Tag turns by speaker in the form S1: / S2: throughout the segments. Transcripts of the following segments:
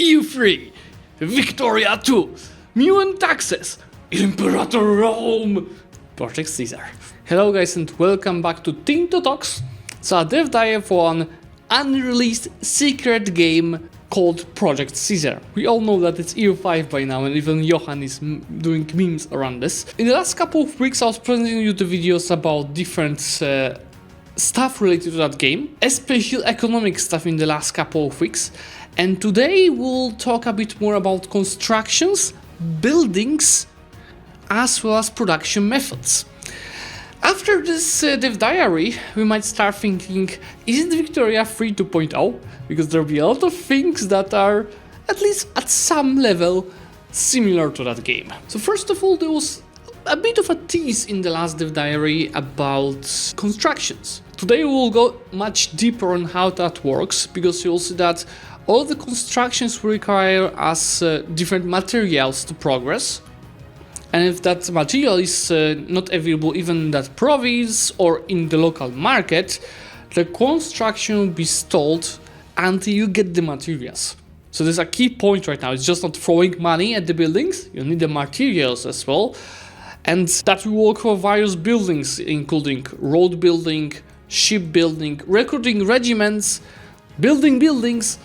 S1: EU3, Victoria 2, Mutant Taxes, Imperator Rome, Project Ceasar. Hello guys and welcome back to Tinto Talks. It's a dev dive for an unreleased secret game called Project Ceasar. We all know that it's EU5 by now, and even Johan is doing memes around this. In the last couple of weeks I was presenting you the videos about different stuff related to that game, especially economic stuff in the last couple of weeks. And today we'll talk a bit more about constructions, buildings, as well as production methods. After this dev diary, we might start thinking, is it Victoria 3 2.0? Because there'll be a lot of things that are, at least at some level, similar to that game. So first of all, there was a bit of a tease in the last dev diary about constructions. Today we will go much deeper on how that works, because you'll see that all the constructions require us different materials to progress. And if that material is not available even in that province or in the local market, the construction will be stalled until you get the materials. So there's a key point right now. It's just not throwing money at the buildings, you need the materials as well. And that will work for various buildings, including road building, ship building, recruiting regiments, building buildings,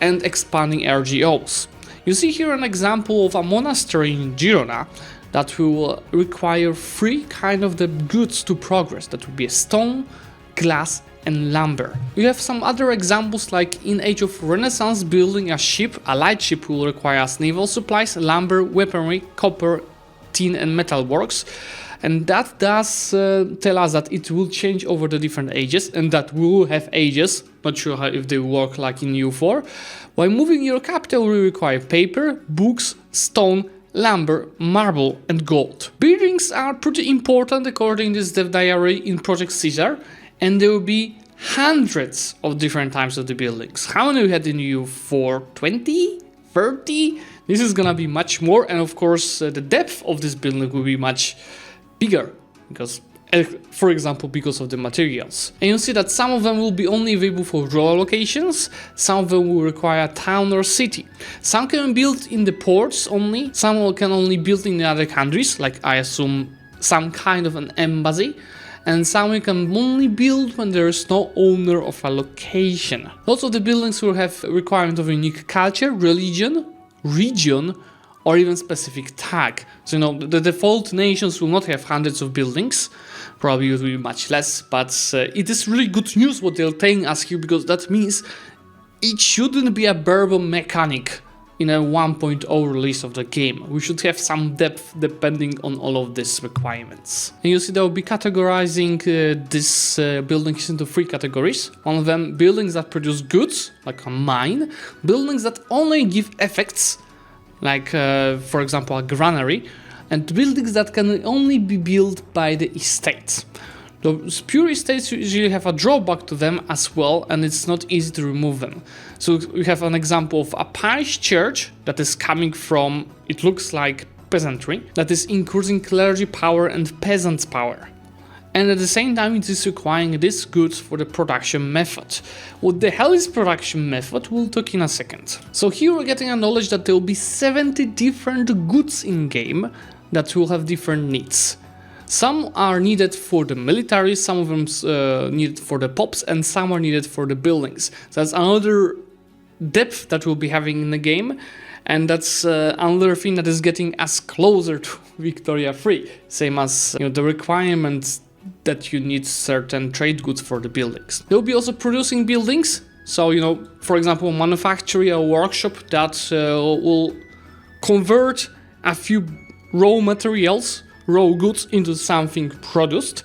S1: and expanding RGOs. You see here an example of a monastery in Girona that will require three kind of the goods to progress. That would be a stone, glass, and lumber. We have some other examples, like in Age of Renaissance, building a ship, a light ship, will require us naval supplies, lumber, weaponry, copper, tin, and metal works. And that does tell us that it will change over the different ages, and that will have ages. Not sure how, if they work like in EU4. While moving your capital will require paper, books, stone, lumber, marble, and gold. Buildings are pretty important according to this dev diary in Project Ceasar, and there will be hundreds of different types of the buildings. How many we had in EU4? 20? 30? This is gonna be much more, and of course the depth of this building will be much bigger, because for example, because of the materials. And you'll see that some of them will be only available for rural locations, some of them will require a town or city. Some can be built in the ports only, some can only be built in the other countries, like I assume some kind of an embassy, and some we can only build when there is no owner of a location. Lots of the buildings will have requirement of unique culture, religion, region, or even specific tag. So the default nations will not have hundreds of buildings, probably it will be much less, but it is really good news what they're telling us here, because that means it shouldn't be a bare mechanic in a 1.0 release of the game. We should have some depth depending on all of these requirements. And you see they'll be categorizing these buildings into three categories. One of them, buildings that produce goods, like a mine, buildings that only give effects, like for example a granary, and buildings that can only be built by the estates. Those pure estates usually have a drawback to them as well, and it's not easy to remove them. So we have an example of a parish church that is coming from, it looks like, peasantry, that is increasing clergy power and peasants' power. And at the same time it is requiring these goods for the production method. What the hell is production method? We'll talk in a second. So here we're getting a knowledge that there will be 70 different goods in game that will have different needs. Some are needed for the military, some of them needed for the pops, and some are needed for the buildings. So that's another depth that we'll be having in the game, and that's another thing that is getting us closer to Victoria 3. Same as the requirements that you need certain trade goods for the buildings. They'll be also producing buildings, so for example, manufacturing a workshop that will convert a few raw materials, raw goods, into something produced.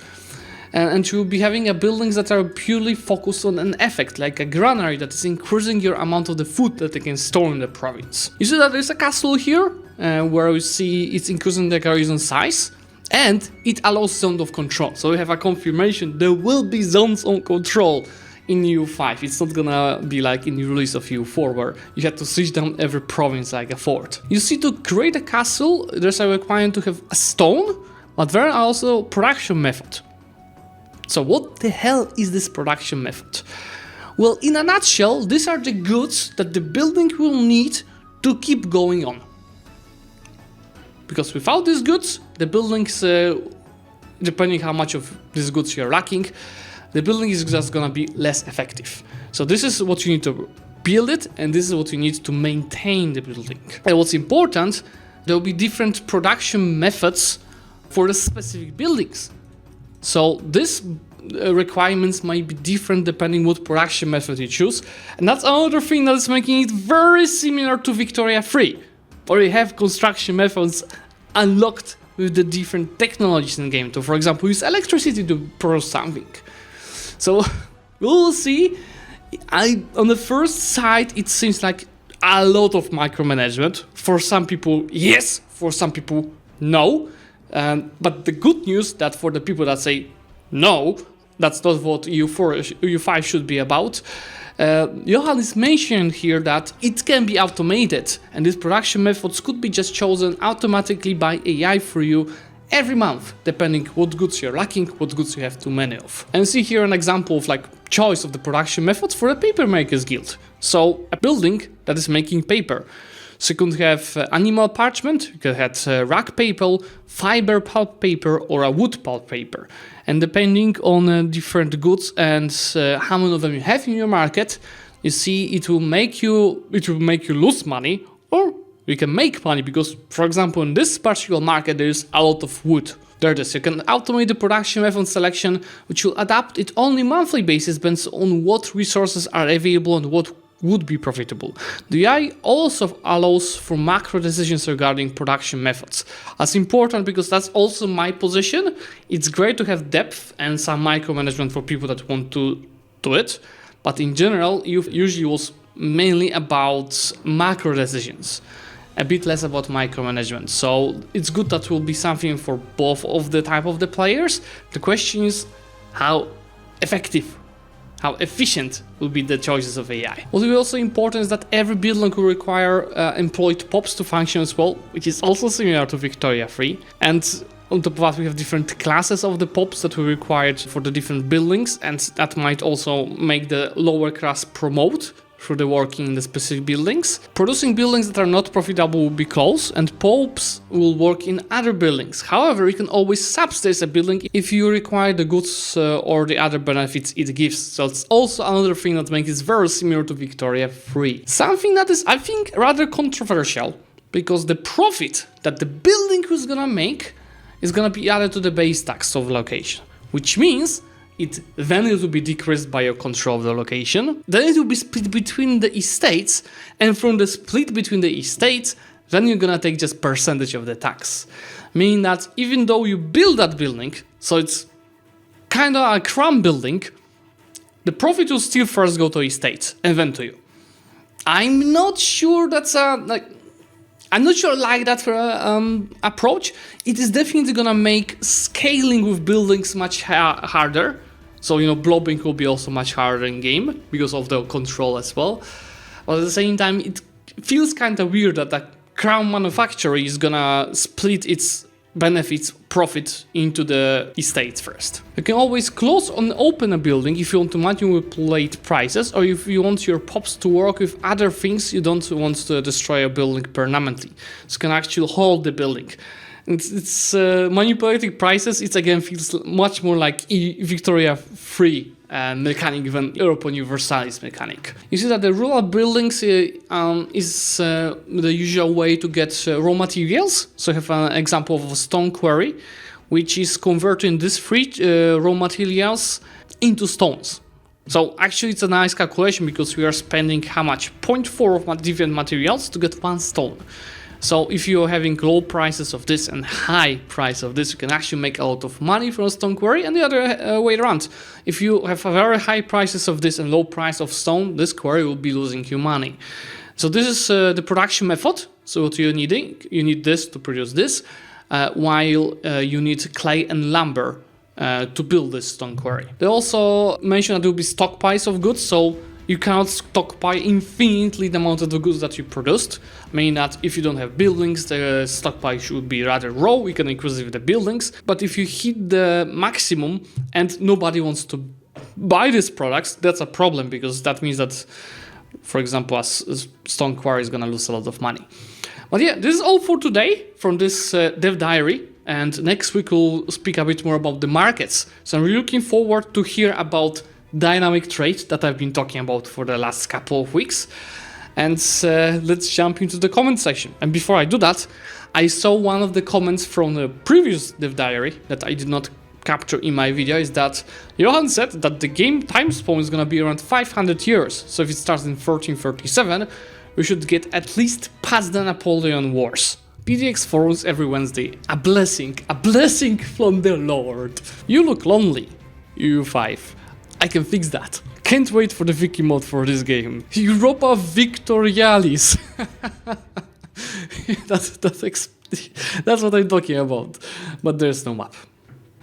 S1: And you'll be having buildings that are purely focused on an effect, like a granary that is increasing your amount of the food that they can store in the province. You see that there's a castle here, where we see it's increasing the garrison size, and it allows zone of control. So we have a confirmation there will be zones of control in EU5. It's not gonna be like in the release of EU4, where you have to switch down every province like a fort. You see, to create a castle, there's a requirement to have a stone, but there are also production method. So what the hell is this production method? Well, in a nutshell, these are the goods that the building will need to keep going on. Because without these goods, the buildings, depending how much of these goods you're lacking, the building is just gonna be less effective. So this is what you need to build it, and this is what you need to maintain the building. And what's important, there will be different production methods for the specific buildings. So this requirements might be different depending what production method you choose. And that's another thing that is making it very similar to Victoria 3, where you have construction methods unlocked with the different technologies in the game to, for example, use electricity to produce something. So we'll see. On the first sight, it seems like a lot of micromanagement. For some people, yes. For some people, no. But the good news that for the people that say no, that's not what EU5 should be about. Johan is mentioned here that it can be automated, and these production methods could be just chosen automatically by AI for you every month, depending what goods you're lacking, what goods you have too many of. And see here an example of like choice of the production methods for a paper makers guild. So a building that is making paper. So you could have animal parchment, you could have rag paper, fiber pulp paper, or a wood pulp paper. And depending on different goods and how many of them you have in your market, you see it will make you lose money, or you can make money because, for example, in this particular market there is a lot of wood. There it is. You can automate the production method selection, which will adapt it on a monthly basis based on what resources are available and what would be profitable. The AI also allows for macro decisions regarding production methods. That's important because that's also my position. It's great to have depth and some micromanagement for people that want to do it, but in general, it usually was mainly about macro decisions, a bit less about micromanagement. So it's good that will be something for both of the type of the players. The question is how effective, how efficient will be the choices of AI. What will be also important is that every building will require employed POPs to function as well, which is also similar to Victoria 3. And on top of that, we have different classes of the POPs that were required for the different buildings, and that might also make the lower class promote through the working in the specific buildings. Producing buildings that are not profitable will be closed, and POPs will work in other buildings. However, you can always subsidize a building if you require the goods or the other benefits it gives. So it's also another thing that makes it very similar to Victoria 3. Something that is, I think, rather controversial, because the profit that the building is gonna make is gonna be added to the base tax of location, which means then it will be decreased by your control of the location. Then it will be split between the estates, and from the split between the estates, then you're gonna take just percentage of the tax. Meaning that even though you build that building, so it's kind of a crumb building, the profit will still first go to estates and then to you. I'm not sure that's I'm not sure I like that approach. It is definitely gonna make scaling with buildings much harder. So, blobbing will be also much harder in game because of the control as well. But at the same time, it feels kind of weird that the crown manufacturer is gonna split its benefits, profit into the estates first. You can always close and open a building if you want to manipulate prices, or if you want your POPs to work with other things you don't want to destroy a building permanently. So you can actually hold the building. It's manipulating prices. It again feels much more like Victoria 3 mechanic than Europa Uuniversalis mechanic. You see that the rural buildings is the usual way to get raw materials. So I have an example of a stone quarry, which is converting these three raw materials into stones. So actually it's a nice calculation because we are spending how much? 0.4 of different materials to get one stone. So if you're having low prices of this and high price of this, you can actually make a lot of money from a stone quarry, and the other way around. If you have a very high prices of this and low price of stone, this quarry will be losing you money. So this is the production method. So what you're needing, you need this to produce this, while you need clay and lumber to build this stone quarry. They also mentioned that there will be stockpiles of goods, so you cannot stockpile infinitely the amount of the goods that you produced, meaning that if you don't have buildings, the stockpile should be rather low. You can increase it with the buildings, but if you hit the maximum and nobody wants to buy these products, that's a problem, because that means that For example, as Stone Quarry is gonna lose a lot of money. But yeah, this is all for today from this dev diary. And next week we'll speak a bit more about the markets. So I'm really looking forward to hear about dynamic trade that I've been talking about for the last couple of weeks. And let's jump into the comment section. And before I do that, I saw one of the comments from the previous dev diary that I did not capture in my video, is that Johan said that the game time span is gonna be around 500 years. So if it starts in 1437, we should get at least past the Napoleon Wars. PDX forums every Wednesday. A blessing from the Lord. You look lonely, EU5. I can fix that. Can't wait for the Vicky mod for this game. Europa Uuniversalis. that's what I'm talking about. But there's no map.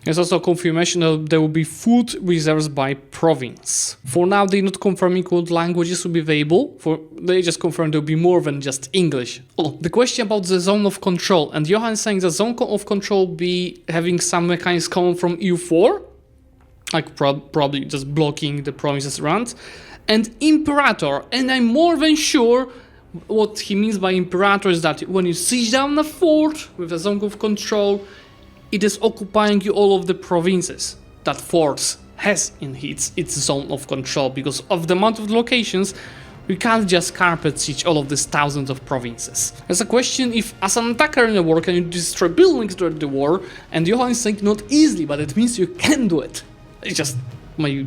S1: There's also confirmation that there will be food reserves by province. For now, they're not confirming what languages will be available. They just confirmed there will be more than just English. Oh, the question about the zone of control. And Johan is saying the zone of control will be having some mechanics coming from EU4. Like probably just blocking the provinces around. And Imperator. And I'm more than sure what he means by Imperator is that when you siege down a fort with a zone of control, it is occupying you all of the provinces that force has in its zone of control, because of the amount of locations, we can't just carpet siege all of these thousands of provinces. There's a question if as an attacker in the war can you destroy buildings during the war, and Johan is saying not easily, but it means you can do it. It's just maybe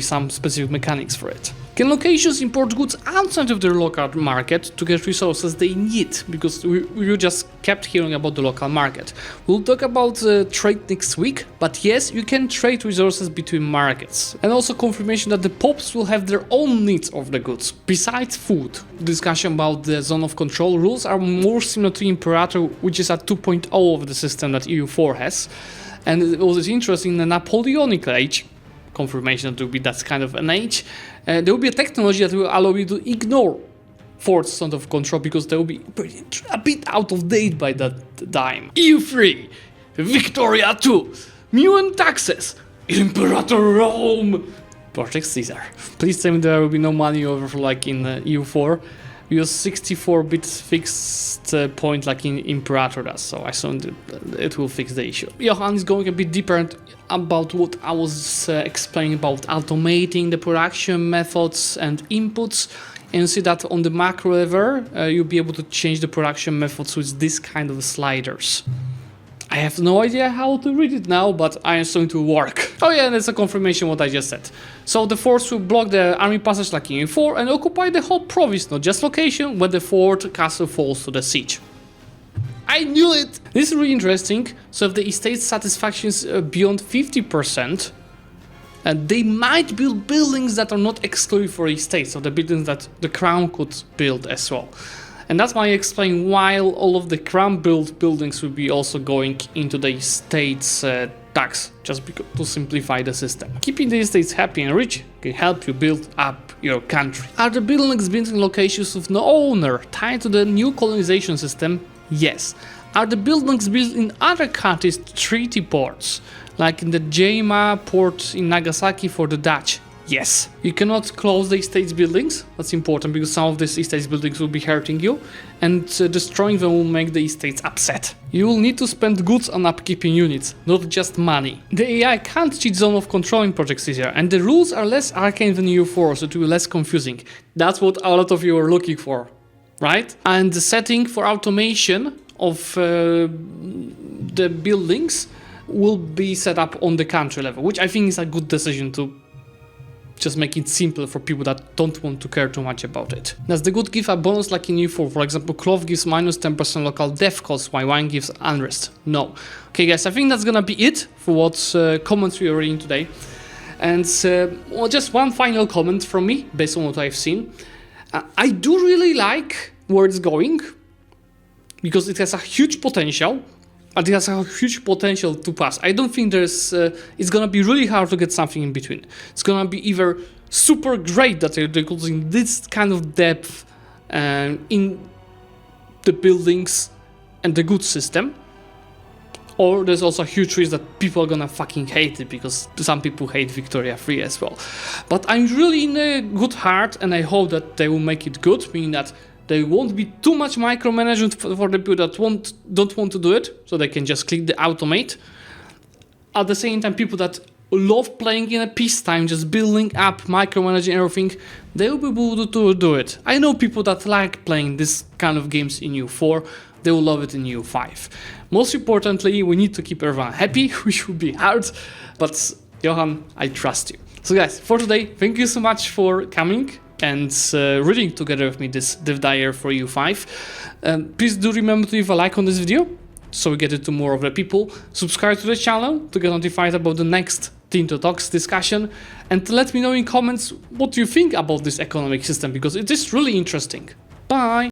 S1: some specific mechanics for it. Can locations import goods outside of their local market to get resources they need? Because we just kept hearing about the local market. We'll talk about trade next week, but yes, you can trade resources between markets. And also confirmation that the pops will have their own needs of the goods, besides food. Discussion about the zone of control rules are more similar to Imperator, which is a 2.0 of the system that EU4 has. And it was interesting in the Napoleonic age, confirmation that there will be that kind of an age, there will be a technology that will allow you to ignore forts zone of control because they will be a bit out of date by that time. EU3, Victoria 2, Mutant taxes, Imperator Rome, Project Ceasar. Please tell me there will be no money over like in EU4. Use 64-bit fixed point like in Imperator does, so I assume it will fix the issue. Johan is going a bit deeper about what I was explaining about automating the production methods and inputs, and you see that on the macro level you'll be able to change the production methods with this kind of sliders. I have no idea how to read it now, but I am starting to work. Oh yeah, and it's a confirmation what I just said. So the force will block the army passage like in EU4 and occupy the whole province, not just location where the fort castle falls to the siege. I knew it! This is really interesting. So if the estate satisfaction is beyond 50%, they might build buildings that are not exclusive for estates, so the buildings that the crown could build as well. And that's why I explain why all of the crown built buildings will be also going into the estates tax, just to simplify the system. Keeping the estates happy and rich can help you build up your country. Are the buildings built in locations with no owner tied to the new colonization system? Yes. Are the buildings built in other countries' treaty ports, like in the Jema port in Nagasaki for the Dutch? Yes. You cannot close the estates buildings. That's important because some of these estates buildings will be hurting you, and destroying them will make the estates upset. You will need to spend goods on upkeeping units, not just money. The AI can't cheat zone of control in Project Ceasar, and the rules are less arcane than EU4, so it will be less confusing. That's what a lot of you are looking for, right? And the setting for automation of the buildings will be set up on the country level, which I think is a good decision to just make it simple for people that don't want to care too much about it. Does the good give a bonus like in EU4? For example, cloth gives minus 10% local death cost, while wine gives unrest. No. Okay guys, I think that's gonna be it for what comments we are reading today. And well, just one final comment from me, based on what I've seen. I do really like where it's going, because it has a huge potential. But it has a huge potential to pass. I don't think there's... it's gonna be really hard to get something in between. It's gonna be either super great that they're using this kind of depth in the buildings and the goods system, or there's also a huge risk that people are gonna fucking hate it because some people hate Victoria 3 as well. But I'm really in a good heart, and I hope that they will make it good, meaning that there won't be too much micromanagement for the people that don't want to do it, so they can just click the automate. At the same time, people that love playing in a peacetime, just building up, micromanaging everything, they will be able to do it. I know people that like playing this kind of games in EU4, they will love it in EU5. Most importantly, we need to keep everyone happy, which will be hard, but Johan, I trust you. So guys, for today, thank you so much for coming and reading together with me this dev diary for EU5. Please do remember to leave a like on this video, so we get it to more of the people. Subscribe to the channel to get notified about the next Talks discussion, and let me know in comments what you think about this economic system, because it is really interesting. Bye!